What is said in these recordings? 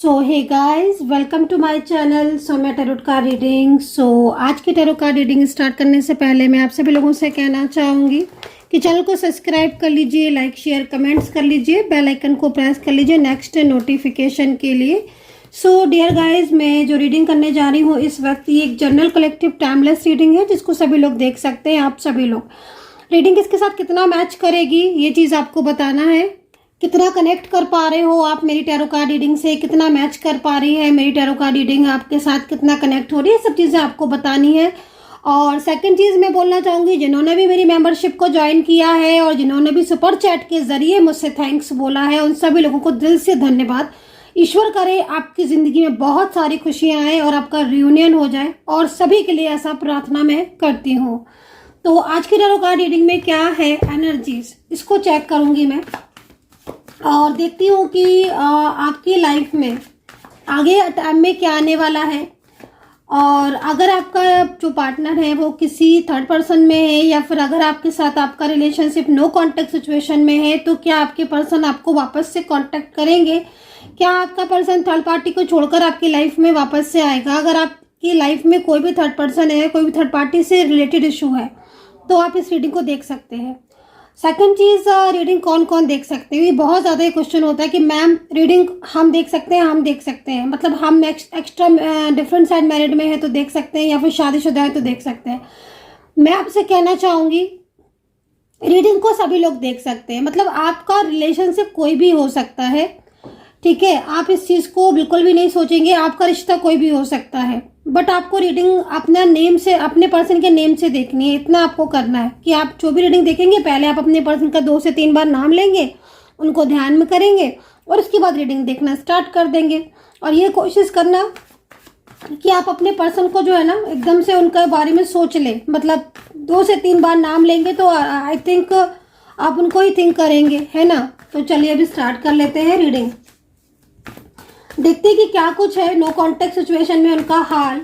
So hey guys, welcome to my channel Saumya tarot card reading. आज की tarot card reading start करने से पहले मैं आप सभी लोगों से कहना चाहूँगी कि चैनल को सब्सक्राइब कर लीजिए, लाइक शेयर कमेंट्स कर लीजिए, बेल आइकन को प्रेस कर लीजिए नेक्स्ट नोटिफिकेशन के लिए। सो डियर गाइस, मैं जो रीडिंग करने जा रही हूँ इस वक्त ये एक जनरल कलेक्टिव टाइमलेस रीडिंग है जिसको सभी लोग देख सकते हैं। आप सभी लोग रीडिंग किसके साथ कितना मैच करेगी ये चीज़ आपको बताना है। कितना कनेक्ट कर पा रहे हो आप मेरी टैरो कार्ड रीडिंग से, कितना मैच कर पा रही है मेरी टैरो कार्ड रीडिंग आपके साथ, कितना कनेक्ट हो रही है, सब चीज़ें आपको बतानी है। और सेकंड चीज़ मैं बोलना चाहूँगी, जिन्होंने भी मेरी मेंबरशिप को ज्वाइन किया है और जिन्होंने भी सुपर चैट के जरिए मुझसे थैंक्स बोला है, उन सभी लोगों को दिल से धन्यवाद। ईश्वर करे आपकी ज़िंदगी में बहुत सारी खुशियाँ आए और आपका रियूनियन हो जाए, और सभी के लिए ऐसा प्रार्थना मैं करती हूँ। तो आज की टैरो कार्ड रीडिंग में क्या है एनर्जीज, इसको चेक करूँगी मैं और देखती हूँ कि आपकी लाइफ में आगे टाइम में क्या आने वाला है। और अगर आपका जो पार्टनर है वो किसी थर्ड पर्सन में है या फिर अगर आपके साथ आपका रिलेशनशिप नो कांटेक्ट सिचुएशन में है, तो क्या आपके पर्सन आपको वापस से कांटेक्ट करेंगे? क्या आपका पर्सन थर्ड पार्टी को छोड़कर आपकी लाइफ में वापस से आएगा? अगर आपकी लाइफ में कोई भी थर्ड पर्सन है, कोई भी थर्ड पार्टी से रिलेटेड इशू है, तो आप इस रीडिंग को देख सकते हैं। सेकंड चीज़, रीडिंग कौन कौन देख सकते हैं? ये बहुत ज़्यादा क्वेश्चन होता है कि मैम रीडिंग हम देख सकते हैं, मतलब हम एक्स्ट्रा डिफरेंट साइड मैरिड में है तो देख सकते हैं या फिर शादीशुदा है तो देख सकते हैं। मैं आपसे कहना चाहूँगी रीडिंग को सभी लोग देख सकते हैं, मतलब आपका रिलेशनशिप कोई भी हो सकता है, ठीक है। आप इस चीज़ को बिल्कुल भी नहीं सोचेंगे, आपका रिश्ता कोई भी हो सकता है, बट आपको रीडिंग अपना नेम से, अपने पर्सन के नेम से देखनी है। इतना आपको करना है कि आप जो भी रीडिंग देखेंगे पहले आप अपने पर्सन का 2 से 3 बार नाम लेंगे, उनको ध्यान में करेंगे और उसके बाद रीडिंग देखना स्टार्ट कर देंगे। और ये कोशिश करना कि आप अपने पर्सन को जो है ना एकदम से उनके बारे में सोच लें, मतलब 2 से 3 बार नाम लेंगे तो आई थिंक आप उनको ही थिंक करेंगे, है ना। तो चलिए अभी स्टार्ट कर लेते हैं रीडिंग, देखते हैं कि क्या कुछ है नो कांटेक्ट सिचुएशन में उनका हाल।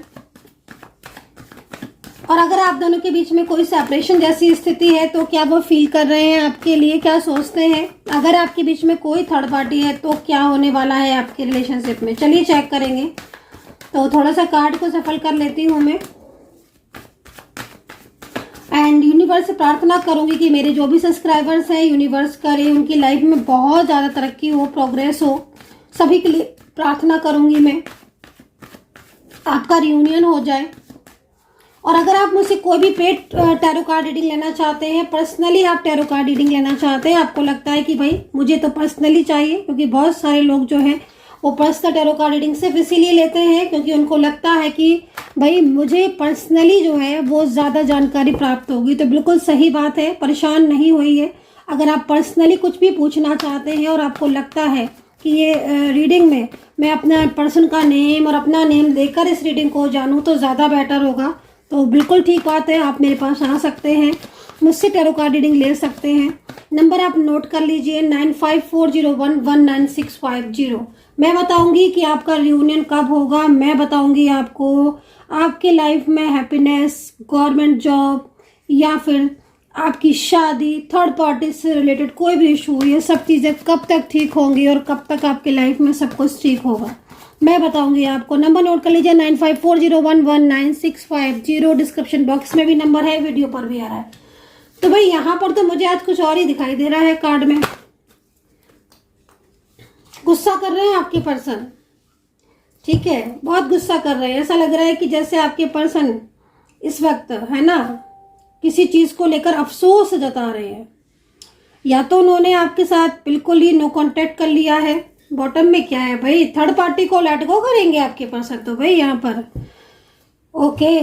और अगर आप दोनों के बीच में कोई सेपरेशन जैसी स्थिति है तो क्या वो फील कर रहे हैं आपके लिए, क्या सोचते हैं। अगर आपके बीच में कोई थर्ड पार्टी है तो क्या होने वाला है आपके रिलेशनशिप में, चलिए चेक करेंगे। तो थोड़ा सा कार्ड को सफल कर लेती हूँ मैं एंड यूनिवर्स से प्रार्थना करूंगी कि मेरे जो भी सब्सक्राइबर्स हैं यूनिवर्स करे उनकी लाइफ में बहुत ज़्यादा तरक्की हो, प्रोग्रेस हो, सभी के लिए प्रार्थना करूंगी मैं, आपका रियूनियन हो जाए। और अगर आप मुझसे कोई भी पेड टैरो कार्ड रीडिंग लेना चाहते हैं, पर्सनली आप टैरो कार्ड रीडिंग लेना चाहते हैं, आपको लगता है कि भाई मुझे तो पर्सनली चाहिए, क्योंकि बहुत सारे लोग जो हैं वो पर्सनल टैरो कार्ड रीडिंग सिर्फ इसीलिए लेते हैं क्योंकि उनको लगता है कि भाई मुझे पर्सनली जो है वो ज़्यादा जानकारी प्राप्त होगी। तो बिल्कुल सही बात है, परेशान नहीं होइए। अगर आप पर्सनली कुछ भी पूछना चाहते हैं और आपको लगता है कि ये रीडिंग में मैं अपना पर्सन का नेम और अपना नेम देकर इस रीडिंग को जानूं तो ज़्यादा बेटर होगा, तो बिल्कुल ठीक बात है, आप मेरे पास आ सकते हैं, मुझसे टैरो कार्ड रीडिंग ले सकते हैं। नंबर आप नोट कर लीजिए 9540119650। मैं बताऊंगी कि आपका रियूनियन कब होगा, मैं बताऊंगी आपको आपके लाइफ में हैप्पीनेस, गवर्नमेंट जॉब या फिर आपकी शादी, थर्ड पार्टी से रिलेटेड कोई भी इशू, ये सब चीज़ें कब तक ठीक होंगी और कब तक आपकी लाइफ में सब कुछ ठीक होगा, मैं बताऊंगी आपको। नंबर नोट कर लीजिए 9540119650। डिस्क्रिप्शन बॉक्स में भी नंबर है, वीडियो पर भी आ रहा है। तो भाई यहाँ पर तो मुझे आज कुछ और ही दिखाई दे रहा है कार्ड में। गुस्सा कर रहे हैं आपके पर्सन, ठीक है, बहुत गुस्सा कर रहे हैं। ऐसा लग रहा है कि जैसे आपके पर्सन इस वक्त है ना किसी चीज को लेकर अफसोस जता रहे हैं, या तो उन्होंने आपके साथ बिल्कुल ही नो कांटेक्ट कर लिया है। बॉटम में क्या है भाई, थर्ड पार्टी को लेट गो करेंगे आपके पर्सन, तो भाई यहाँ पर ओके।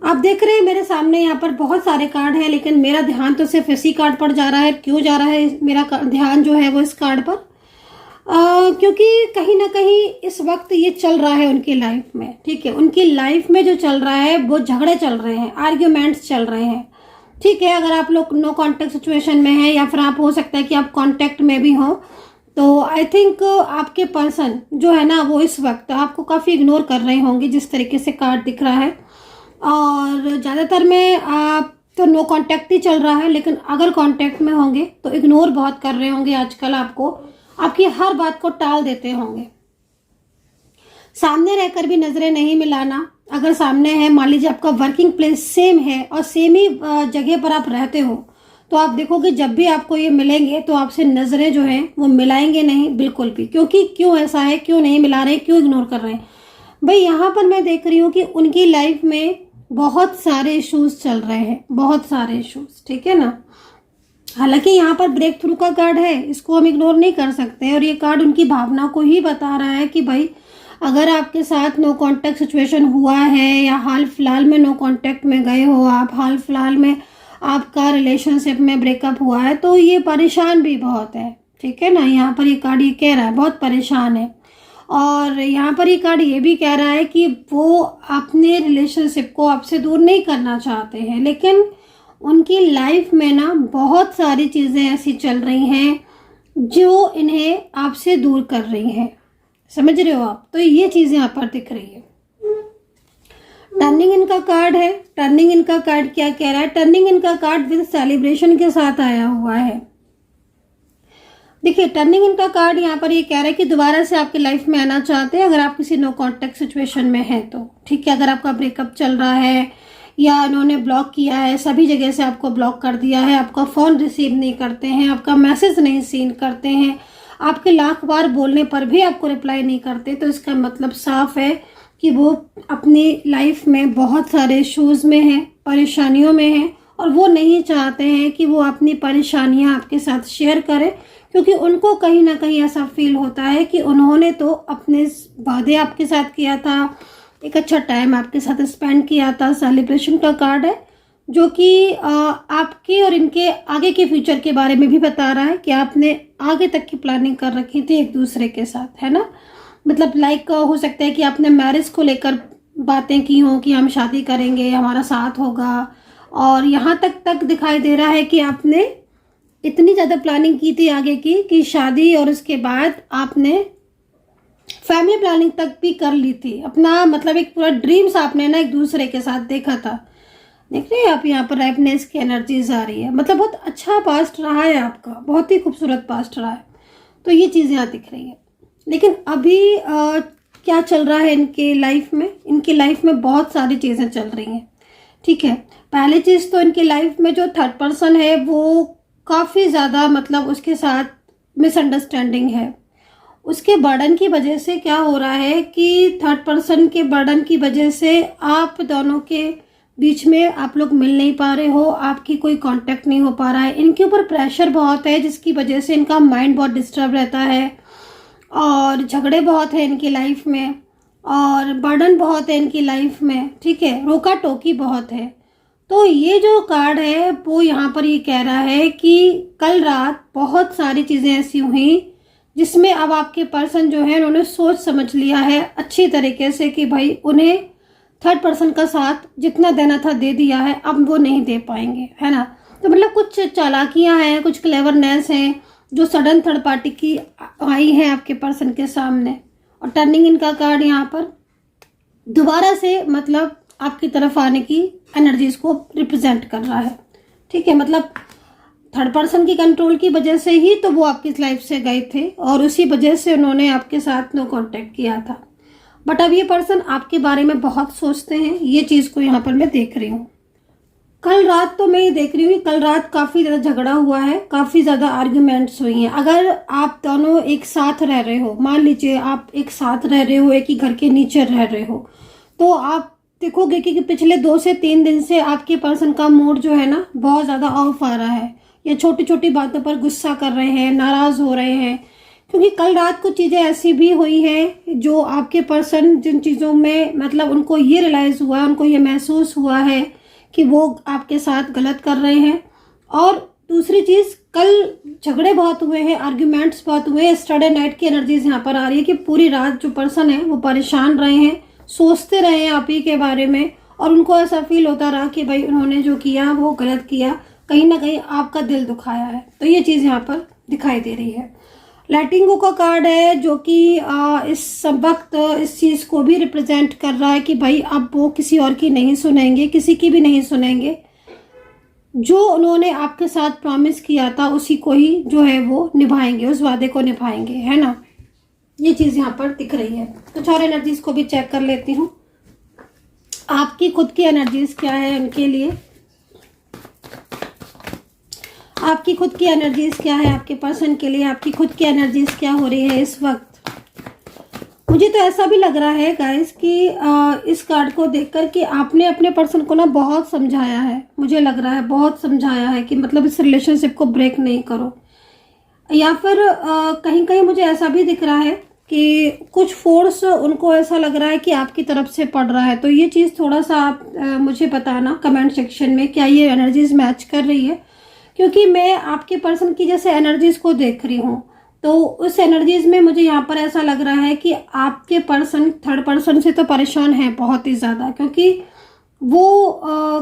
आप देख रहे हैं मेरे सामने यहाँ पर बहुत सारे कार्ड हैं, लेकिन मेरा ध्यान तो सिर्फ इसी कार्ड पर जा रहा है। क्यों जा रहा है मेरा ध्यान जो है वो इस कार्ड पर? क्योंकि कहीं ना कहीं इस वक्त ये चल रहा है उनकी लाइफ में, ठीक है। उनकी लाइफ में जो चल रहा है वो झगड़े चल रहे हैं, आर्ग्यूमेंट्स चल रहे हैं, ठीक है। अगर आप लोग नो कांटेक्ट सिचुएशन में हैं या फिर आप हो सकता है कि आप कांटेक्ट में भी हो, तो आई थिंक आपके पर्सन जो है ना वो इस वक्त आपको काफ़ी इग्नोर कर रहे होंगे, जिस तरीके से कार्ड दिख रहा है। और ज़्यादातर में आप तो नो कांटेक्ट ही चल रहा है, लेकिन अगर कांटेक्ट में होंगे तो इग्नोर बहुत कर रहे होंगे आजकल आपको। आपकी हर बात को टाल देते होंगे। सामने रहकर भी नजरें नहीं मिलाना। अगर सामने है, मान लीजिए आपका वर्किंग प्लेस सेम है और सेम ही जगह पर आप रहते हो, तो आप देखोगे जब भी आपको ये मिलेंगे तो आपसे नजरें जो हैं वो मिलाएंगे नहीं बिल्कुल भी। क्योंकि क्यों ऐसा है, क्यों नहीं मिला रहे, क्यों इग्नोर कर रहे हैं भाई? यहाँ पर मैं देख रही हूँ कि उनकी लाइफ में बहुत सारे इश्यूज चल रहे हैं, बहुत सारे इश्यूज, ठीक है ना। हालांकि यहाँ पर ब्रेक थ्रू का कार्ड है, इसको हम इग्नोर नहीं कर सकते। और ये कार्ड उनकी भावना को ही बता रहा है कि भाई अगर आपके साथ नो कांटेक्ट सिचुएशन हुआ है या हाल फिलहाल में नो कांटेक्ट में गए हो आप, हाल फिलहाल में आपका रिलेशनशिप में ब्रेकअप हुआ है, तो ये परेशान भी बहुत है, ठीक है ना। यहाँ पर ये कार्ड ये कह रहा है बहुत परेशान है। और यहाँ पर ये कार्ड ये भी कह रहा है कि वो अपने रिलेशनशिप को आपसे दूर नहीं करना चाहते हैं, लेकिन उनकी लाइफ में ना बहुत सारी चीज़ें ऐसी चल रही हैं जो इन्हें आपसे दूर कर रही हैं, समझ रहे हो आप। तो ये चीज़ यहाँ पर दिख रही है। टर्निंग इन का कार्ड है। टर्निंग इन का कार्ड क्या कह रहा है? टर्निंग इन का कार्ड विद सेलिब्रेशन के साथ आया हुआ है। देखिए, टर्निंग इन का कार्ड यहाँ पर ये कह रहा है कि दोबारा से आपकी लाइफ में आना चाहते हैं, अगर आप किसी नो कॉन्टेक्ट सिचुएशन में हैं तो, ठीक है। अगर आपका ब्रेकअप चल रहा है या इन्होंने ब्लॉक किया है, सभी जगह से आपको ब्लॉक कर दिया है, आपका फ़ोन रिसीव नहीं करते हैं, आपका मैसेज नहीं सीन करते हैं, आपके लाख बार बोलने पर भी आपको रिप्लाई नहीं करते, तो इसका मतलब साफ है कि वो अपनी लाइफ में बहुत सारे इश्यूज़ में हैं, परेशानियों में हैं, और वो नहीं चाहते हैं कि वो अपनी परेशानियां आपके साथ शेयर करें, क्योंकि उनको कहीं ना कहीं ऐसा फील होता है कि उन्होंने तो अपने वादे आपके साथ किया था, एक अच्छा टाइम आपके साथ स्पेंड किया था। सेलिब्रेशन का कार्ड है जो कि आपके और इनके आगे के फ्यूचर के बारे में भी बता रहा है कि आपने आगे तक की प्लानिंग कर रखी थी एक दूसरे के साथ, है ना। मतलब लाइक हो सकता है कि आपने मैरिज को लेकर बातें की हों कि हम शादी करेंगे, हमारा साथ होगा, और यहाँ तक दिखाई दे रहा है कि आपने इतनी ज़्यादा प्लानिंग की थी आगे की कि शादी और उसके बाद आपने फैमिली प्लानिंग तक भी कर ली थी। अपना मतलब एक पूरा ड्रीम्स आपने ना एक दूसरे के साथ देखा था। देख रहे हैं आप, यहाँ पर हैप्पीनेस की एनर्जीज आ रही है। मतलब बहुत अच्छा पास्ट रहा है आपका, बहुत ही खूबसूरत पास्ट रहा है, तो ये चीज़ें यहाँ दिख रही है। लेकिन अभी क्या चल रहा है इनके लाइफ में? इनकी लाइफ में बहुत सारी चीज़ें चल रही हैं, ठीक है। पहली चीज़ तो इनकी लाइफ में जो थर्ड पर्सन है वो काफ़ी ज़्यादा मतलब उसके साथ मिसअंडरस्टैंडिंग है। उसके बर्डन की वजह से क्या हो रहा है कि थर्ड पर्सन के बर्डन की वजह से आप दोनों के बीच में आप लोग मिल नहीं पा रहे हो, आपकी कोई कांटेक्ट नहीं हो पा रहा है। इनके ऊपर प्रेशर बहुत है जिसकी वजह से इनका माइंड बहुत डिस्टर्ब रहता है, और झगड़े बहुत है इनकी लाइफ में, और बर्डन बहुत है इनकी लाइफ में, ठीक है। रोका टोकी बहुत है। तो ये जो कार्ड है वो यहाँ पर ये कह रहा है कि कल रात बहुत सारी चीज़ें ऐसी हुई जिसमें अब आपके पर्सन जो है उन्होंने सोच समझ लिया है अच्छी तरीके से कि भाई उन्हें थर्ड पर्सन का साथ जितना देना था दे दिया है, अब वो नहीं दे पाएंगे, है ना। तो मतलब कुछ चालाकियां हैं, कुछ क्लेवरनेस हैं जो सडन थर्ड पार्टी की आई हैं आपके पर्सन के सामने। और टर्निंग इनका कार्ड यहाँ पर दोबारा से मतलब आपकी तरफ आने की एनर्जीज को रिप्रेजेंट कर रहा है, ठीक है। मतलब थर्ड पर्सन की कंट्रोल की वजह से ही तो वो आपकी लाइफ से गए थे, और उसी वजह से उन्होंने आपके साथ नो कांटेक्ट किया था। बट अब ये पर्सन आपके बारे में बहुत सोचते हैं, ये चीज़ को यहाँ पर मैं देख रही हूँ। कल रात तो मैं ये देख रही हूँ कि कल रात काफ़ी ज़्यादा झगड़ा हुआ है, काफ़ी ज़्यादा आर्ग्यूमेंट्स हुई हैं। अगर आप दोनों एक साथ रह रहे हो, मान लीजिए आप एक साथ रह रहे हो, एक ही घर के नीचे रह रहे हो, तो आप देखोगे कि पिछले 2 से 3 दिन से आपके पर्सन का मूड जो है ना बहुत ज़्यादा ऑफ आ रहा है, या छोटी छोटी बातों पर गुस्सा कर रहे हैं, नाराज़ हो रहे हैं। क्योंकि कल रात कुछ चीज़ें ऐसी भी हुई हैं जो आपके पर्सन जिन चीज़ों में मतलब उनको ये रियलाइज़ हुआ है, उनको ये महसूस हुआ है कि वो आपके साथ गलत कर रहे हैं। और दूसरी चीज़, कल झगड़े बहुत हुए हैं, आर्ग्यूमेंट्स बहुत हुए हैं। स्टरडे नाइट की एनर्जीज यहाँ पर आ रही है कि पूरी रात जो पर्सन है वो परेशान रहे हैं, सोचते रहे हैं आप ही के बारे में, और उनको ऐसा फील होता रहा कि भाई उन्होंने जो किया वो गलत किया, कहीं ना कहीं आपका दिल दुखाया है। तो ये चीज़ यहाँ पर दिखाई दे रही है। लेटिंग गो का कार्ड है जो कि इस वक्त इस चीज़ को भी रिप्रेजेंट कर रहा है कि भाई अब वो किसी और की नहीं सुनेंगे, किसी की भी नहीं सुनेंगे। जो उन्होंने आपके साथ प्रॉमिस किया था उसी को ही जो है वो निभाएंगे, उस वादे को निभाएंगे, है ना। ये चीज़ यहाँ पर दिख रही है। कुछ और एनर्जीज को भी चेक कर लेती हूँ। आपकी खुद की एनर्जीज क्या है उनके लिए, आपकी खुद की एनर्जीज क्या है आपके पर्सन के लिए, आपकी खुद की एनर्जीज क्या हो रही है इस वक्त। मुझे तो ऐसा भी लग रहा है गाइस कि इस कार्ड को देखकर कि आपने अपने पर्सन को ना बहुत समझाया है, मुझे लग रहा है बहुत समझाया है कि मतलब इस रिलेशनशिप को ब्रेक नहीं करो। या फिर कहीं कहीं मुझे ऐसा भी दिख रहा है कि कुछ फोर्स उनको ऐसा लग रहा है कि आपकी तरफ से पड़ रहा है। तो ये चीज़ थोड़ा सा आप मुझे बताना कमेंट सेक्शन में, क्या ये एनर्जीज मैच कर रही है। क्योंकि मैं आपके पर्सन की जैसे एनर्जीज को देख रही हूँ, तो उस एनर्जीज में मुझे यहाँ पर ऐसा लग रहा है कि आपके पर्सन थर्ड पर्सन से तो परेशान है बहुत ही ज़्यादा, क्योंकि वो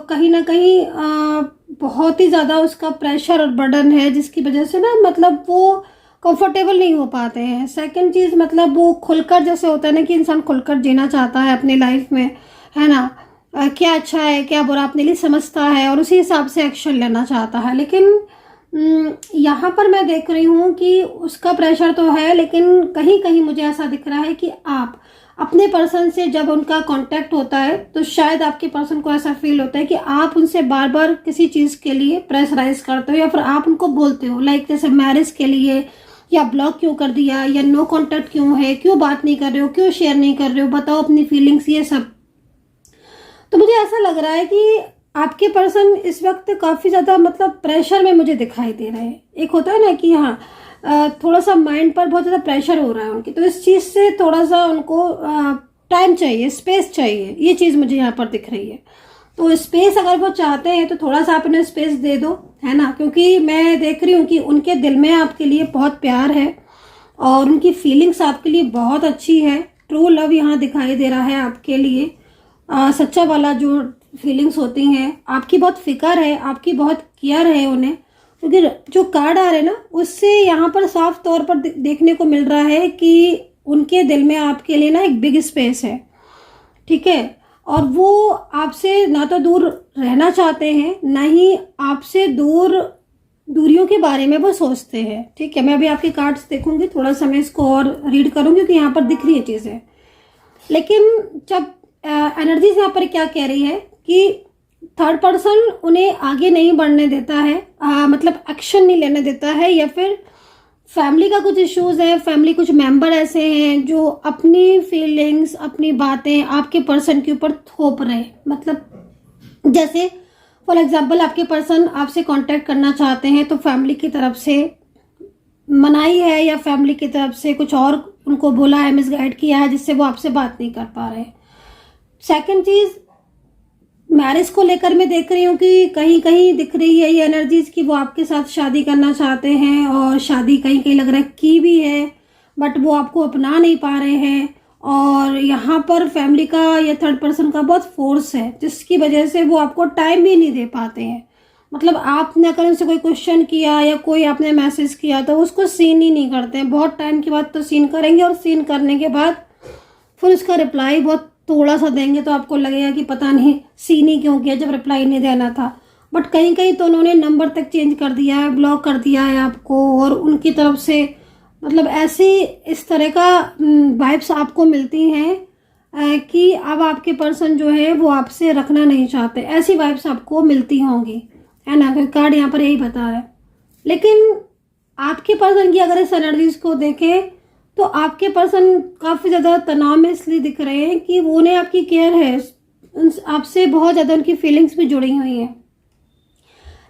कहीं ना कहीं बहुत ही ज़्यादा उसका प्रेशर और बर्डन है, जिसकी वजह से ना मतलब वो कंफर्टेबल नहीं हो पाते हैं। सेकंड चीज़, मतलब वो खुलकर, जैसे होता है ना कि इंसान खुलकर जीना चाहता है अपनी लाइफ में, है ना। क्या अच्छा है क्या बुरा अपने लिए समझता है और उसी हिसाब से एक्शन लेना चाहता है। लेकिन यहाँ पर मैं देख रही हूँ कि उसका प्रेशर तो है, लेकिन कहीं कहीं मुझे ऐसा दिख रहा है कि आप अपने पर्सन से जब उनका कांटेक्ट होता है तो शायद आपके पर्सन को ऐसा फील होता है कि आप उनसे बार बार किसी चीज़ के लिए प्रेशराइज करते हो, या फिर आप उनको बोलते हो लाइक जैसे मैरिज के लिए, या ब्लॉक क्यों कर दिया, या नो कांटेक्ट क्यों है, क्यों बात नहीं कर रहे हो, क्यों शेयर नहीं कर रहे हो, बताओ अपनी फीलिंग्स, ये सब। तो मुझे ऐसा लग रहा है कि आपके पर्सन इस वक्त काफ़ी ज़्यादा मतलब प्रेशर में मुझे दिखाई दे रहे हैं। एक होता है ना कि हाँ थोड़ा सा माइंड पर बहुत ज़्यादा प्रेशर हो रहा है उनकी, तो इस चीज़ से थोड़ा सा उनको टाइम चाहिए, स्पेस चाहिए, ये चीज़ मुझे यहाँ पर दिख रही है। तो स्पेस अगर वो चाहते हैं तो थोड़ा सा आप उन्हें स्पेस दे दो, है ना। क्योंकि मैं देख रही हूँ कि उनके दिल में आपके लिए बहुत प्यार है और उनकी फीलिंग्स आपके लिए बहुत अच्छी है। ट्रू लव यहाँ दिखाई दे रहा है आपके लिए, सच्चा वाला जो फीलिंग्स होती हैं, आपकी बहुत फिक्र है, आपकी बहुत केयर है उन्हें। क्योंकि जो कार्ड आ रहे हैं ना, उससे यहाँ पर साफ तौर पर देखने को मिल रहा है कि उनके दिल में आपके लिए ना एक बिग स्पेस है, ठीक है। और वो आपसे ना तो दूर रहना चाहते हैं, ना ही आपसे दूरियों के बारे में वो सोचते हैं, ठीक है। मैं अभी आपके कार्ड्स देखूंगी, थोड़ा सा मैं इसको और रीड करूंगी क्योंकि यहाँ पर दिख रही है चीज़ें। लेकिन जब एनर्जीज यहाँ पर क्या कह रही है कि थर्ड पर्सन उन्हें आगे नहीं बढ़ने देता है, मतलब एक्शन नहीं लेने देता है, या फिर फैमिली का कुछ इश्यूज है, फैमिली कुछ मेंबर ऐसे हैं जो अपनी फीलिंग्स, अपनी बातें आपके पर्सन के ऊपर थोप रहे हैं। मतलब जैसे फॉर एग्जांपल आपके पर्सन आपसे कांटेक्ट करना चाहते हैं तो फैमिली की तरफ से मनाही है, या फैमिली की तरफ से कुछ और उनको बोला है, मिसगाइड किया है, जिससे वो आपसे बात नहीं कर पा रहे। सेकंड चीज़, मैरिज को लेकर मैं देख रही हूँ कि कहीं कहीं दिख रही है ये एनर्जीज कि वो आपके साथ शादी करना चाहते हैं, और शादी कहीं कहीं लग रहा है की भी है, बट वो आपको अपना नहीं पा रहे हैं। और यहाँ पर फैमिली का या थर्ड पर्सन का बहुत फोर्स है, जिसकी वजह से वो आपको टाइम भी नहीं दे पाते हैं। मतलब आपने अगर उनसे कोई क्वेश्चन किया या कोई आपने मैसेज किया तो उसको सीन ही नहीं करते हैं। बहुत टाइम के बाद तो सीन करेंगे, और सीन करने के बाद फिर उसका रिप्लाई बहुत थोड़ा सा देंगे, तो आपको लगेगा कि पता नहीं सीन ही क्यों किया जब रिप्लाई नहीं देना था। बट कहीं कहीं तो उन्होंने नंबर तक चेंज कर दिया है, ब्लॉक कर दिया है आपको, और उनकी तरफ से मतलब ऐसी इस तरह का वाइब्स आपको मिलती हैं कि अब आपके पर्सन जो है वो आपसे रखना नहीं चाहते, ऐसी वाइब्स आपको मिलती होंगी, है ना। क्योंकि कार्ड यहाँ पर यही बता रहा है। लेकिन आपके पर्सन की अगर इस एनर्जीज को देखें तो आपके पर्सन काफ़ी ज़्यादा तनाव में इसलिए दिख रहे हैं कि वो उन्हें आपकी केयर है, आपसे बहुत ज़्यादा उनकी फीलिंग्स भी जुड़ी हुई हैं।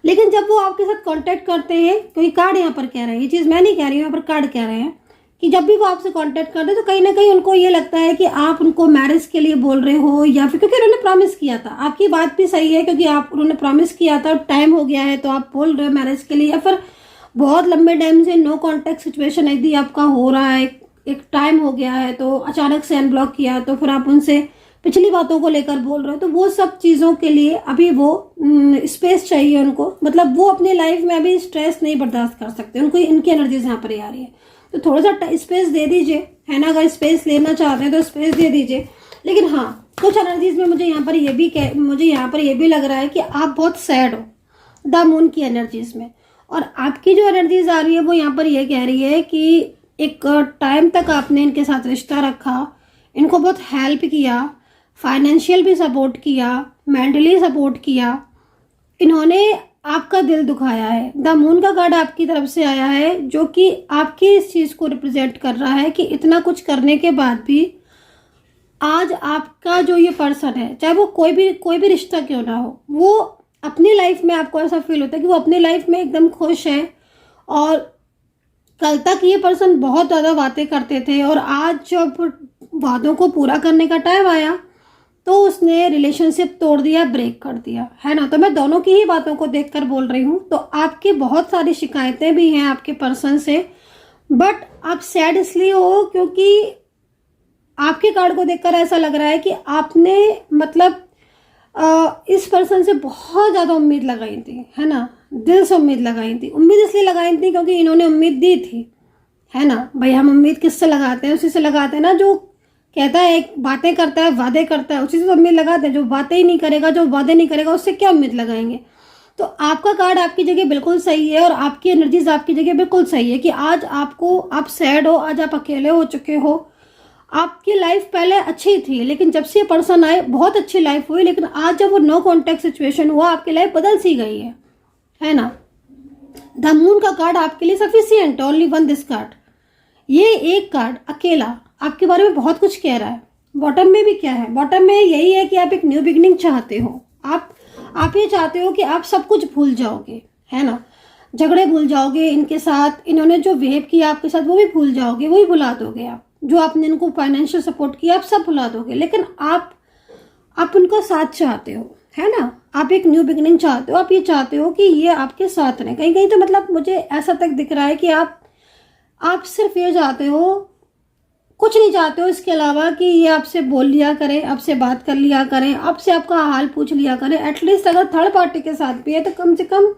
लेकिन जब वो आपके साथ कांटेक्ट करते हैं, क्योंकि कार्ड यहाँ पर कह रहे हैं, ये चीज़ मैं नहीं कह रही हूँ, यहाँ पर कार्ड कह रहे हैं कि जब भी वो आपसे कांटेक्ट करते हैं तो कहीं ना कहीं उनको ये लगता है कि आप उनको मैरिज के लिए बोल रहे हो, या फिर क्योंकि उन्होंने प्रॉमिस किया था। आपकी बात भी सही है, क्योंकि उन्होंने प्रॉमिस किया था, टाइम हो गया है तो आप बोल रहे हो मैरिज के लिए, या फिर बहुत लंबे टाइम से नो कॉन्टेक्ट सिचुएशन यदि आपका हो रहा है, एक टाइम हो गया है तो अचानक से अनब्लॉक किया, तो फिर आप उनसे पिछली बातों को लेकर बोल रहे हो। तो वो सब चीज़ों के लिए अभी वो स्पेस चाहिए उनको, मतलब वो अपनी लाइफ में अभी स्ट्रेस नहीं बर्दाश्त कर सकते, उनको इनकी एनर्जीज यहाँ पर आ रही है। तो थोड़ा सा स्पेस दे दीजिए, है ना। अगर स्पेस लेना चाहते हैं तो स्पेस दे दीजिए। लेकिन हाँ, कुछ एनर्जीज में मुझे यहाँ पर ये भी लग रहा है कि आप बहुत सैड हो, द मून की एनर्जीज में। और आपकी जो एनर्जीज आ रही है वो यहाँ पर ये कह रही है कि एक टाइम तक आपने इनके साथ रिश्ता रखा, इनको बहुत हेल्प किया, फाइनेंशियल भी सपोर्ट किया, मेंटली सपोर्ट किया, इन्होंने आपका दिल दुखाया है। द मून का कार्ड आपकी तरफ से आया है जो कि आपकी इस चीज़ को रिप्रेजेंट कर रहा है कि इतना कुछ करने के बाद भी आज आपका जो ये पर्सन है, चाहे वो कोई भी रिश्ता क्यों ना हो, वो अपनी लाइफ में, आपको ऐसा फील होता है कि वो अपनी लाइफ में एकदम खुश है। और कल तक ये पर्सन बहुत ज़्यादा बातें करते थे और आज जब वादों को पूरा करने का टाइम आया तो उसने रिलेशनशिप तोड़ दिया, ब्रेक कर दिया, है ना। तो मैं दोनों की ही बातों को देखकर बोल रही हूँ। तो आपकी बहुत सारी शिकायतें भी हैं आपके पर्सन से, बट आप सैड इसलिए हो क्योंकि आपके कार्ड को देखकर ऐसा लग रहा है कि आपने मतलब इस पर्सन से बहुत ज़्यादा उम्मीद लगाई थी, है ना, दिल से उम्मीद लगाई थी। उम्मीद इसलिए लगाई थी क्योंकि इन्होंने उम्मीद दी थी, है ना। भाई हम उम्मीद किससे लगाते हैं? उसी से लगाते हैं ना जो कहता है, एक बातें करता है, वादे करता है, उसी से तो उम्मीद लगाते हैं। जो बातें ही नहीं करेगा, जो वादे नहीं करेगा, उससे क्या उम्मीद लगाएंगे? तो आपका कार्ड आपकी जगह बिल्कुल सही है और आपकी एनर्जीज आपकी जगह बिल्कुल सही है कि आज आप सैड हो, आज आप अकेले हो चुके हो। आपकी लाइफ पहले अच्छी थी लेकिन जब से ये पर्सन आए बहुत अच्छी लाइफ हुई, लेकिन आज जब वो नो कॉन्टेक्ट सिचुएशन हुआ आपकी लाइफ बदल सी गई है ना। द मून का कार्ड आपके लिए sufficient, only one this card. ये एक कार्ड अकेला आपके बारे में बहुत कुछ कह रहा है। बॉटम में भी क्या है? बॉटम में यही है कि आप एक न्यू बिगिनिंग चाहते हो। आप ये चाहते हो कि आप सब कुछ भूल जाओगे, है ना। झगड़े भूल जाओगे इनके साथ, इन्होंने जो बिहेव किया आपके साथ वो भी भूल जाओगे, वो भी भुला दोगे आप। जो आपने इनको फाइनेंशियल सपोर्ट किया आप सब भुला दोगे, लेकिन आप उनका साथ चाहते हो, है ना। आप एक न्यू बिगिनिंग चाहते हो। आप ये चाहते हो कि ये आपके साथ रहे। कहीं कहीं तो मतलब मुझे ऐसा तक दिख रहा है कि आप सिर्फ ये चाहते हो, कुछ नहीं चाहते हो इसके अलावा कि ये आपसे बोल लिया करे, आपसे बात कर लिया करें, आपसे आपका हाल पूछ लिया करें। एटलीस्ट अगर थर्ड पार्टी के साथ भी है तो कम से कम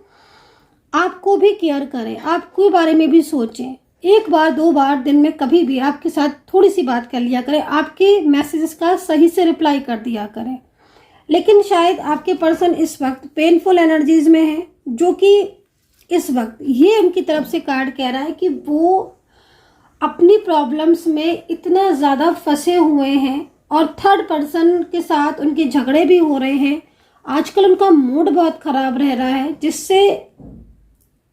आपको भी केयर करें, आपके बारे में भी सोचें। एक बार दो बार दिन में कभी भी आपके साथ थोड़ी सी बात कर लिया करें, आपके मैसेजेस का सही से रिप्लाई कर दिया करें। लेकिन शायद आपके पर्सन इस वक्त पेनफुल एनर्जीज में है, जो कि इस वक्त ये उनकी तरफ से कार्ड कह रहा है कि वो अपनी प्रॉब्लम्स में इतना ज़्यादा फंसे हुए हैं और थर्ड पर्सन के साथ उनके झगड़े भी हो रहे हैं। आजकल उनका मूड बहुत ख़राब रह रहा है, जिससे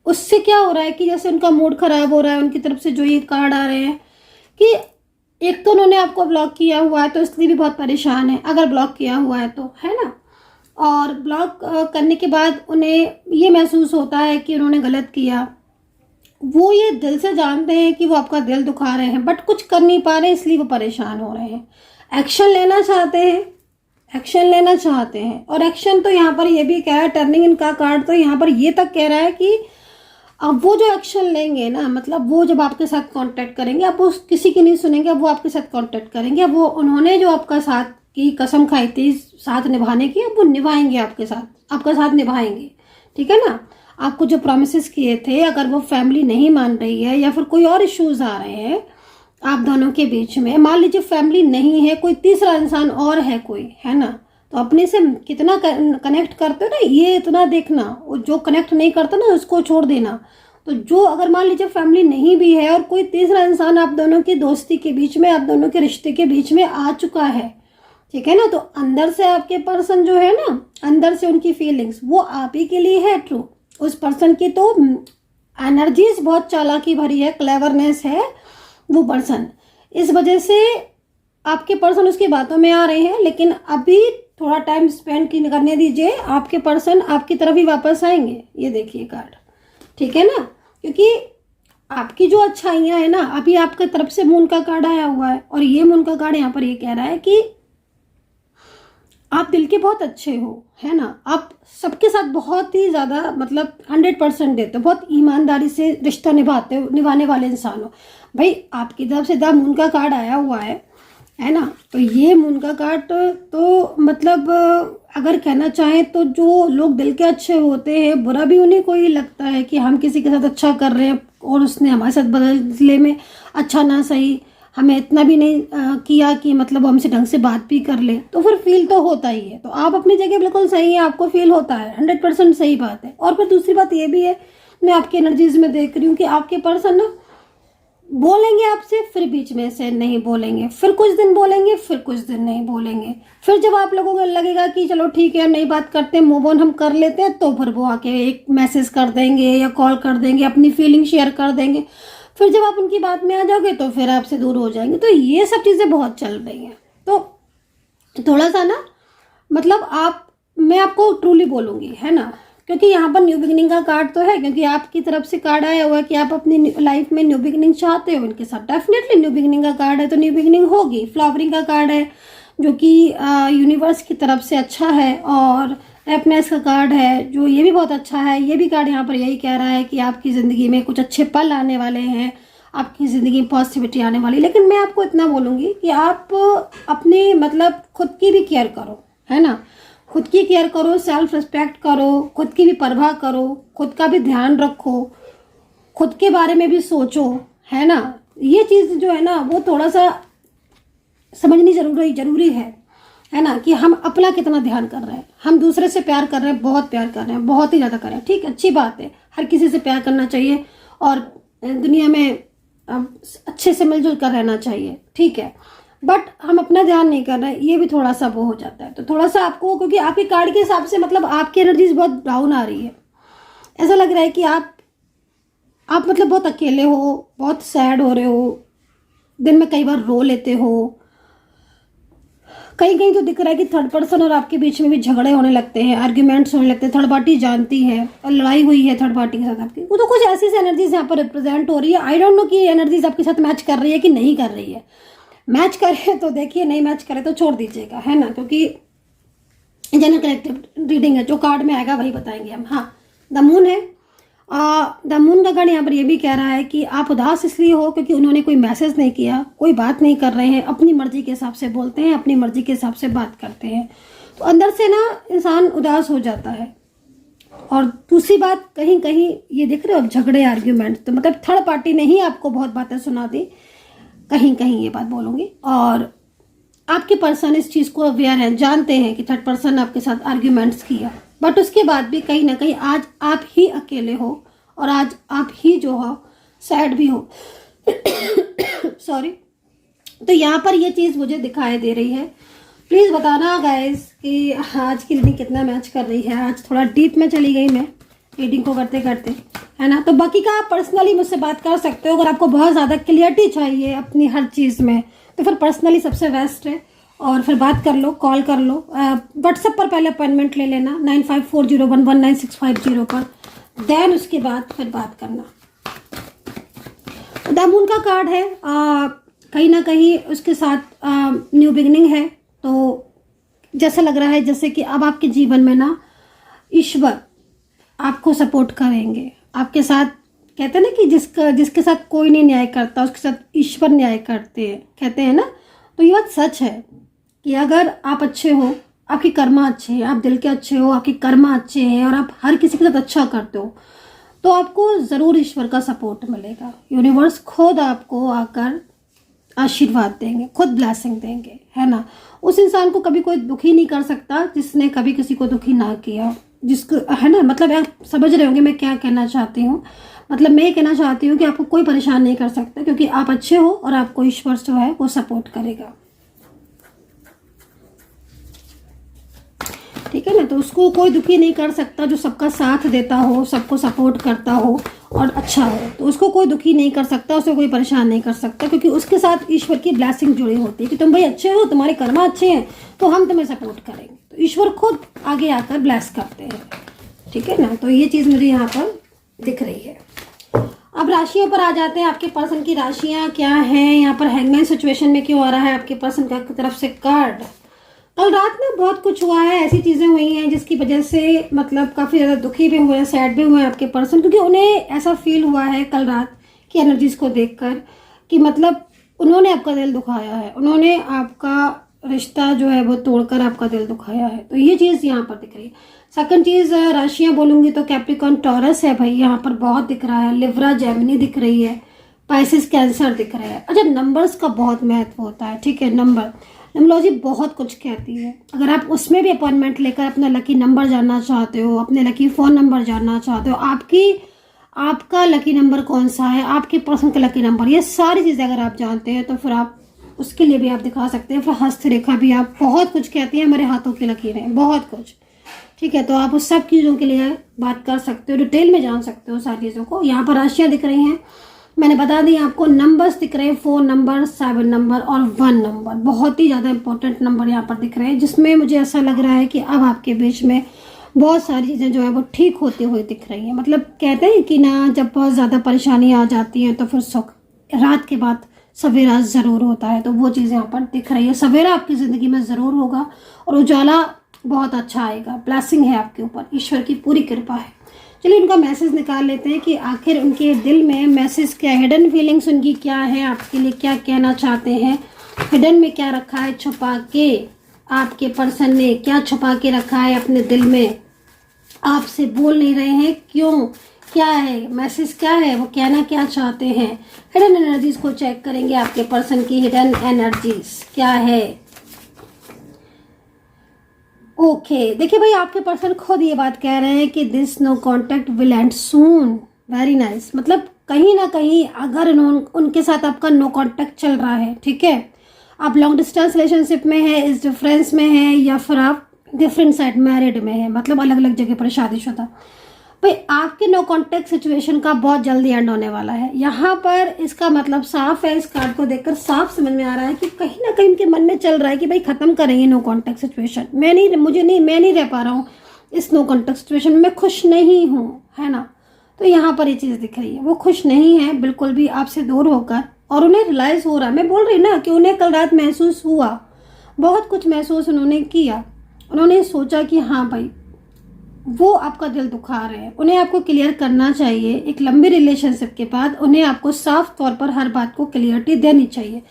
उससे क्या हो रहा है कि जैसे उनका मूड ख़राब हो रहा है उनकी तरफ से जो ये कार्ड आ रहे हैं कि एक तो उन्होंने आपको ब्लॉक किया हुआ है तो इसलिए भी बहुत परेशान है, अगर ब्लॉक किया हुआ है तो, है ना। और ब्लॉक करने के बाद उन्हें ये महसूस होता है कि उन्होंने गलत किया। वो ये दिल से जानते हैं कि वो आपका दिल दुखा रहे हैं, बट कुछ कर नहीं पा रहे, इसलिए वो परेशान हो रहे हैं। एक्शन लेना चाहते हैं, एक्शन लेना चाहते हैं। और एक्शन तो यहाँ पर ये भी कह रहा है, टर्निंग इनका कार्ड तो यहाँ पर ये तक कह रहा है कि अब वो जो एक्शन लेंगे ना, मतलब वो जब आपके साथ कांटेक्ट करेंगे, अब वो किसी की नहीं सुनेंगे, अब वो आपके साथ कांटेक्ट करेंगे। अब वो उन्होंने जो आपका साथ की कसम खाई थी साथ निभाने की, अब वो निभाएंगे आपके साथ, आपका साथ निभाएंगे, ठीक है ना। आपको जो प्रॉमिसेस किए थे, अगर वो फैमिली नहीं मान रही है या फिर कोई और इश्यूज आ रहे हैं आप दोनों के बीच में, मान लीजिए फैमिली नहीं है, कोई तीसरा इंसान और है कोई, है ना, तो अपने से कितना कनेक्ट करते हो ना, ये इतना देखना। वो जो कनेक्ट नहीं करता ना उसको छोड़ देना। तो जो अगर मान लीजिए फैमिली नहीं भी है और कोई तीसरा इंसान आप दोनों की दोस्ती के बीच में, आप दोनों के रिश्ते के बीच में आ चुका है, ठीक है ना, तो अंदर से आपके पर्सन जो है ना, अंदर से उनकी फीलिंग्स वो आप ही के लिए है ट्रू। उस पर्सन की तो एनर्जीज बहुत चालाकी भरी है, क्लेवरनेस है वो पर्सन। इस वजह से आपके पर्सन उसकी बातों में आ रहे हैं, लेकिन अभी थोड़ा टाइम स्पेंड करने दीजिए, आपके पर्सन आपकी तरफ ही वापस आएंगे। ये देखिए कार्ड, ठीक है ना, क्योंकि आपकी जो अच्छाइयाँ है ना, अभी आपकी तरफ से मून का कार्ड आया हुआ है और ये मून का कार्ड यहाँ पर ये कह रहा है कि आप दिल के बहुत अच्छे हो, है ना। आप सबके साथ बहुत ही ज़्यादा मतलब 100% देते हो, बहुत ईमानदारी से रिश्ता निभाते हो, निभाने वाले इंसान हो। भाई आपकी तरफ से द मून का कार्ड आया हुआ है ना, तो ये मून का कार्ड तो मतलब अगर कहना चाहें तो जो लोग दिल के अच्छे होते हैं, बुरा भी उन्हीं को ही लगता है कि हम किसी के साथ अच्छा कर रहे हैं और उसने हमारे साथ बदले में अच्छा ना सही हमें इतना भी नहीं किया कि मतलब हमसे ढंग से बात भी कर ले, तो फिर फील तो होता ही है। तो आप अपनी जगह बिल्कुल सही है, आपको फील होता है, 100% सही बात है। और फिर दूसरी बात ये भी है, मैं आपकी एनर्जीज में देख रही हूँ कि आपके पर्सन ना बोलेंगे आपसे, फिर बीच में से नहीं बोलेंगे, फिर कुछ दिन बोलेंगे, फिर कुछ दिन नहीं बोलेंगे, फिर जब आप लोगों को लगेगा कि चलो ठीक है नई बात करते हैं, मूव ऑन हम कर लेते हैं, तो फिर वो आके एक मैसेज कर देंगे या कॉल कर देंगे, अपनी फीलिंग शेयर कर देंगे। फिर जब आप उनकी बात में आ जाओगे तो फिर आपसे दूर हो जाएंगे। तो ये सब चीज़ें बहुत चल रही हैं। तो थोड़ा सा ना मतलब मैं आपको ट्रूली बोलूँगी, है ना, क्योंकि यहाँ पर न्यू बिगिनिंग का कार्ड तो है, क्योंकि आपकी तरफ से कार्ड आया हुआ है कि आप अपनी लाइफ में न्यू बिगिनिंग चाहते हो इनके साथ। डेफिनेटली न्यू बिगिनिंग का कार्ड है तो न्यू बिगिनिंग होगी। फ्लावरिंग का कार्ड है जो कि यूनिवर्स की तरफ से अच्छा है, और हैप्पीनेस का कार्ड है जो ये भी बहुत अच्छा है। ये भी कार्ड यहाँ पर यही कह रहा है कि आपकी ज़िंदगी में कुछ अच्छे पल आने वाले हैं, आपकी ज़िंदगी में पॉजिटिविटी आने वाली। लेकिन मैं आपको इतना बोलूँगी कि आप अपने मतलब खुद की भी केयर करो, है ना, खुद की केयर करो, सेल्फ रिस्पेक्ट करो, खुद की भी परवाह करो, खुद का भी ध्यान रखो, खुद के बारे में भी सोचो, है ना। ये चीज़ जो है ना वो थोड़ा सा समझनी जरूरी है ना, कि हम अपना कितना ध्यान कर रहे हैं। हम दूसरे से प्यार कर रहे हैं, बहुत प्यार कर रहे हैं, बहुत ही ज़्यादा कर रहे हैं, ठीक, अच्छी बात है, हर किसी से प्यार करना चाहिए और दुनिया में अच्छे से मिलजुल कर रहना चाहिए, ठीक है। बट हम अपना ध्यान नहीं कर रहे, ये भी थोड़ा सा वो हो जाता है। तो थोड़ा सा आपको, क्योंकि आपके कार्ड के हिसाब से मतलब आपकी एनर्जीज बहुत डाउन आ रही है, ऐसा लग रहा है कि आप मतलब बहुत अकेले हो, बहुत सैड हो रहे हो, दिन में कई बार रो लेते हो, कहीं कहीं तो दिख रहा है कि थर्ड पर्सन और आपके बीच में भी झगड़े होने लगते हैं, आर्ग्यूमेंट्स होने लगते हैं, थर्ड पार्टी जानती है और लड़ाई हुई है थर्ड पार्टी के साथ आपकी। वो तो कुछ ऐसी एनर्जीज यहाँ पर रिप्रेजेंट हो रही है। आई डोंट नो कि ये एनर्जीज आपके साथ मैच कर रही है कि नहीं कर रही है। मैच करे तो देखिए, नहीं मैच करे तो छोड़ दीजिएगा, है ना, क्योंकि जनरल कलेक्टिव रीडिंग है, जो कार्ड में आएगा वही बताएंगे हम। हाँ, द मून है। द मून का कार्ड यहाँ पर ये भी कह रहा है कि आप उदास इसलिए हो क्योंकि उन्होंने कोई मैसेज नहीं किया, कोई बात नहीं कर रहे हैं, अपनी मर्जी के हिसाब से बोलते हैं, अपनी मर्जी के हिसाब से बात करते हैं, तो अंदर से ना इंसान उदास हो जाता है। और दूसरी बात, कहीं कहीं ये दिख रहे हो झगड़े, आर्ग्यूमेंट, तो मतलब थर्ड पार्टी ने ही आपको बहुत बातें सुना दी, कहीं कहीं ये बात बोलूँगी। और आपके पर्सन इस चीज़ को अवेयर हैं, जानते हैं कि थर्ड पर्सन आपके साथ आर्ग्यूमेंट्स किया, बट उसके बाद भी कहीं ना कहीं आज आप ही अकेले हो और आज आप ही जो हो सैड भी हो सॉरी। तो यहाँ पर ये चीज़ मुझे दिखाई दे रही है। प्लीज़ बताना गाइस कि आज की रीडिंग कितना मैच कर रही है। आज थोड़ा डीप में चली गई मैं रीडिंग को करते करते, है ना। तो बाकी का आप पर्सनली मुझसे बात कर सकते हो, अगर आपको बहुत ज़्यादा क्लियरिटी चाहिए अपनी हर चीज़ में, तो फिर पर्सनली सबसे बेस्ट है। और फिर बात कर लो, कॉल कर लो, व्हाट्सएप पर पहले अपॉइंटमेंट ले लेना 9540119650 पर, देन उसके बाद फिर बात करना। द मून का कार्ड है, कहीं ना कहीं उसके साथ न्यू बिगिनिंग है। तो जैसा लग रहा है जैसे कि अब आपके जीवन में ना ईश्वर आपको सपोर्ट करेंगे, आपके साथ। कहते हैं ना कि जिसके साथ कोई नहीं न्याय करता उसके साथ ईश्वर न्याय करते हैं, कहते हैं ना। तो ये बात सच है कि अगर आप अच्छे हो, आपकी कर्मा अच्छे हैं, आप दिल के अच्छे हो, आपकी कर्मा अच्छे हैं और आप हर किसी के साथ अच्छा करते हो, तो आपको ज़रूर ईश्वर का सपोर्ट मिलेगा। यूनिवर्स खुद आपको आकर आशीर्वाद देंगे, खुद ब्लेसिंग देंगे, है ना। उस इंसान को कभी कोई दुखी नहीं कर सकता जिसने कभी किसी को दुखी ना किया, जिसको, है ना। मतलब आप समझ रहे होंगे मैं क्या कहना चाहती हूँ। मतलब मैं ये कहना चाहती हूँ कि आपको कोई परेशान नहीं कर सकता, क्योंकि आप अच्छे हो और आपको ईश्वर जो है वो सपोर्ट करेगा, ठीक है ना। तो उसको कोई दुखी नहीं कर सकता जो सबका साथ देता हो, सबको सपोर्ट करता हो और अच्छा हो, तो उसको कोई दुखी नहीं कर सकता, उसे कोई परेशान नहीं कर सकता, क्योंकि उसके साथ ईश्वर की ब्लेसिंग जुड़ी होती है कि तुम भाई अच्छे हो, तुम्हारे कर्मा अच्छे हैं, तो हम तुम्हें सपोर्ट करेंगे। तो ईश्वर खुद आगे आकर ब्लेस करते हैं, ठीक है ना। तो ये चीज़ मुझे यहाँ पर दिख रही है। अब राशियों पर आ जाते हैं। आपके पर्सन की राशियाँ क्या हैं। यहाँ पर हैंगमैन सिचुएशन में क्यों आ रहा है आपके पर्सन की तरफ से कार्ड। कल रात में बहुत कुछ हुआ है, ऐसी चीज़ें हुई हैं जिसकी वजह से मतलब काफ़ी ज़्यादा दुखी भी हुए हैं, सैड भी हुए हैं आपके पर्सन, क्योंकि उन्हें ऐसा फील हुआ है कल रात की एनर्जीज को देखकर कि मतलब उन्होंने आपका दिल दुखाया है, उन्होंने आपका रिश्ता जो है वो तोड़कर आपका दिल दुखाया है। तो ये चीज़ यहाँ पर दिख रही है। सेकंड चीज़, राशियाँ बोलूँगी तो कैप्रिकॉर्न, टॉरस है भाई, यहाँ पर बहुत दिख रहा है। लिब्रा, जेमिनी दिख रही है, स्पाइसेस कैंसर दिख रहे हैं। अच्छा, नंबर्स का बहुत महत्व होता है, ठीक है। न्यूमरोलॉजी बहुत कुछ कहती है। अगर आप उसमें भी अपॉइंटमेंट लेकर अपना लकी नंबर जानना चाहते हो, अपने लकी फ़ोन नंबर जानना चाहते हो, आपका लकी नंबर कौन सा है, आपके पर्सन का लकी नंबर, ये सारी चीज़ें अगर आप जानते हैं तो फिर आप उसके लिए भी आप दिखा सकते हैं। फिर हस्तरेखा भी आप बहुत कुछ कहती हैं, हमारे हाथों की लकीरें, बहुत कुछ, ठीक है। तो आप उस सब चीज़ों के लिए बात कर सकते हो, डिटेल में जान सकते हो सारी चीज़ों को। यहाँ पर राशियाँ दिख रही हैं, मैंने बता दी आपको। नंबर्स दिख रहे हैं, 4 नंबर, 7 नंबर और 1 नंबर, बहुत ही ज़्यादा इंपॉर्टेंट नंबर यहाँ पर दिख रहे हैं, जिसमें मुझे ऐसा लग रहा है कि अब आपके बीच में बहुत सारी चीज़ें जो है वो ठीक होते हुए दिख रही हैं। मतलब कहते हैं कि ना, जब बहुत ज़्यादा परेशानी आ जाती है तो फिर सुख रात के बाद सवेरा ज़रूर होता है। तो वो चीज़ यहाँ पर दिख रही है। सवेरा आपकी ज़िंदगी में ज़रूर होगा और उजाला बहुत अच्छा आएगा। ब्लेसिंग है आपके ऊपर, ईश्वर की पूरी कृपा है। चलिए उनका मैसेज निकाल लेते हैं कि आखिर उनके दिल में मैसेज क्या है, हिडन फीलिंग्स उनकी क्या है, आपके लिए क्या कहना चाहते हैं, हिडन में क्या रखा है छुपा के, आपके पर्सन ने क्या छुपा के रखा है अपने दिल में, आपसे बोल नहीं रहे हैं क्यों, क्या है मैसेज, क्या है वो कहना क्या चाहते हैं। हिडन एनर्जीज को चेक करेंगे, आपके पर्सन की हिडन एनर्जीज क्या है। ओके, देखिए भाई, आपके पर्सन खुद ये बात कह रहे हैं कि this no contact will end soon. Very nice. मतलब कहीं ना कहीं अगर उनके साथ आपका नो कॉन्टेक्ट चल रहा है, ठीक है, आप लॉन्ग डिस्टेंस रिलेशनशिप में है, इस डिफरेंस में है, या फिर आप डिफरेंट साइड मैरिड में है, मतलब अलग अलग जगह पर शादीशुदा, भाई आपके नो कॉन्टेक्ट सिचुएशन का बहुत जल्दी एंड होने वाला है। यहाँ पर इसका मतलब साफ है, इस कार्ड को देखकर साफ समझ में आ रहा है कि कहीं ना कहीं उनके मन में चल रहा है कि भाई खत्म करेंगे नो कॉन्टेक्ट सिचुएशन। मैं नहीं रह पा रहा हूँ इस नो कॉन्टेक्ट सिचुएशन में, मैं खुश नहीं हूँ, है ना। तो यहाँ पर ये चीज़ दिख रही है, वो खुश नहीं है बिल्कुल भी आपसे दूर होकर, और उन्हें रियलाइज़ हो रहा है। मैं बोल रही ना कि उन्हें कल रात महसूस हुआ, बहुत कुछ महसूस उन्होंने किया। उन्होंने सोचा कि हाँ भाई, वो आपका दिल दुखा रहे हैं, उन्हें आपको क्लियर करना चाहिए। एक लंबी रिलेशनशिप के बाद उन्हें आपको साफ तौर पर हर बात को क्लियरिटी देनी चाहिए।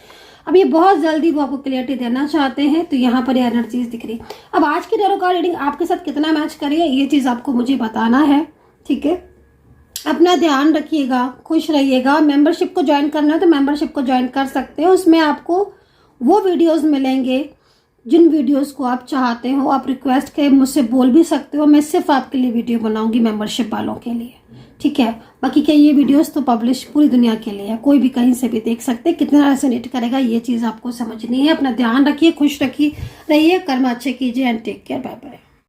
अब ये बहुत जल्दी वो आपको क्लियरिटी देना चाहते हैं, तो यहाँ पर ये एनर्जीज दिख रही। अब आज की टैरो कार्ड रीडिंग आपके साथ कितना मैच करिए, ये चीज़ आपको मुझे बताना है, ठीक है। अपना ध्यान रखिएगा, खुश रहिएगा। मेंबरशिप को ज्वाइन करना है तो मेंबरशिप को ज्वाइन कर सकते हैं। उसमें आपको वो वीडियोस मिलेंगे जिन वीडियोस को आप चाहते हो। आप रिक्वेस्ट के मुझसे बोल भी सकते हो, मैं सिर्फ आपके लिए वीडियो बनाऊंगी मेंबरशिप वालों के लिए, ठीक है। बाकी के ये वीडियोस तो पब्लिश पूरी दुनिया के लिए है, कोई भी कहीं से भी देख सकते हैं। कितना रेजोनेट करेगा ये चीज़ आपको समझनी है। अपना ध्यान रखिए, खुश रहिए, कर्म अच्छे कीजिए and take care. Bye bye.